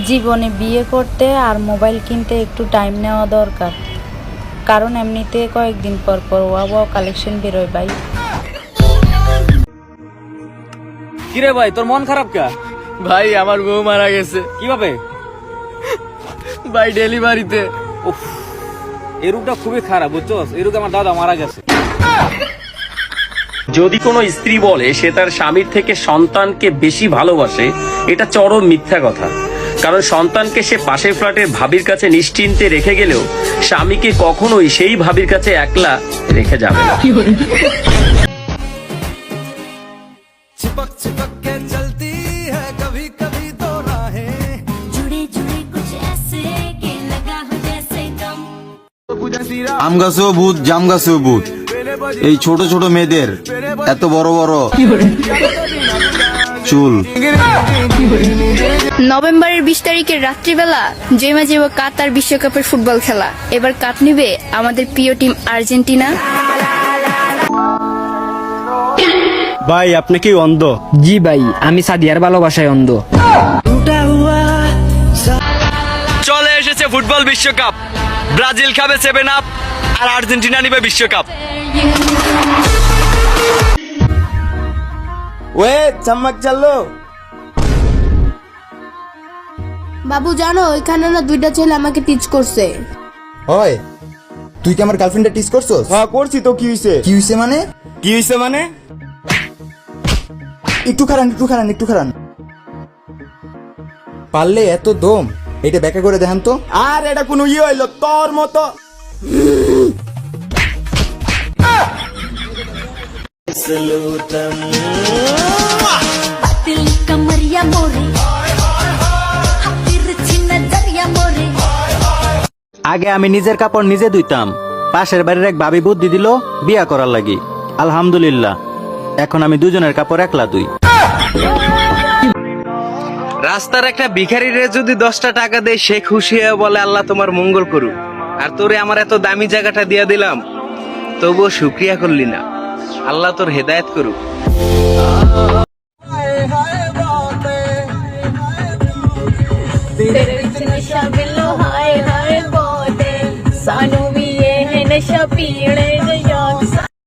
জীবনে বিয়ে করতে আর মোবাইল কিনতে একটু টাইম নেওয়া দরকার, কারণ এমনিতে কয়েকদিন পর পর ওয়াও কালেকশন বেরোয় ভাই। কিরে ভাই, তোর মন খারাপ কে? ভাই আমার বউ মারা গেছে কিভাবে? ভাই ডেলিভারিতে। উফ, এই রোগটা খুবই খারাপ, বুঝছস? এই রোগে আমার দাদা মারা গেছে। যদি কোনো স্ত্রী বলে সে তার স্বামীর থেকে সন্তানকে বেশি ভালোবাসে, এটা চরম মিথ্যা কথা। কারণ সন্তানকে সে পাশের ফ্ল্যাটের ভাবির কাছে নিশ্চিন্তে রেখে গেলেও স্বামীকে কখনোই সেই ভাবির কাছে একলা রেখে যাবে না। चिपक चिपक के चलती है कभी कभी तो राहें जुड़े जुड़े कुछ ऐसे कि लगा हो जैसे दम। আম গাছেও ভূত, জাম গাছেও ভূত। এই ছোট ছোট মেয়েদের এত বড় বড় চুল। নভেম্বরের 20 তারিখের রাত্রিবেলা জেমা যাব কাতার বিশ্বকাপের ফুটবল খেলা। এবার কাপ নিবে আমাদের প্রিয় টিম আর্জেন্টিনা। ভাই আপনি কি অন্ধ? জি ভাই, আমি সাদিয়ার ভালোবাসায় অন্ধ। চলে এসেছে ফুটবল বিশ্বকাপ। ব্রাজিল খাবে 7 আপ আর আর্জেন্টিনা নিবে বিশ্বকাপ। ওয়ে চাম্মাক চাললো। বাবু জানো ওইখানে না 2টা ছেলে আমাকে টিচ করছে। হয় তুই কি আমার গার্লফ্রেন্ডে টিস করছস? হ্যাঁ করছি তো, কি হইছে? কি হইছে মানে? কি হইছে মানে? একটু খারান একটু খারান একটু খারান। পারলে এত দম এটা ব্যাখ্যা করে দেখান তো। আর এটা কোন ইয়ে হইলো তোর মতো? दिल कमरिया मोरे तिरछी नजरिया मोरे। আগে আমি নিজের কাপড় নিজে ধুইতাম, পাশের বাড়ির এক ভাবি বুদ্ধি দিল বিয়া করার লাগি। আলহামদুলিল্লাহ, এখন আমি দুজনের কাপড় একলা ধুই। রাস্তার একটা ভিখারিরে যদি 10টা টাকা দেয় সে খুশি হয়ে বলে আল্লাহ তোমার মঙ্গল করুক, আর তোরে আমার এত দামি জায়গাটা দিয়া দিলাম তবুও শুকরিয়া করলি না। আল্লাহ তোর হেদায়েত করুক। तेरे विच नशा बिल्लो हाय हाय बोते सानू भी ये है नशा पीने दे।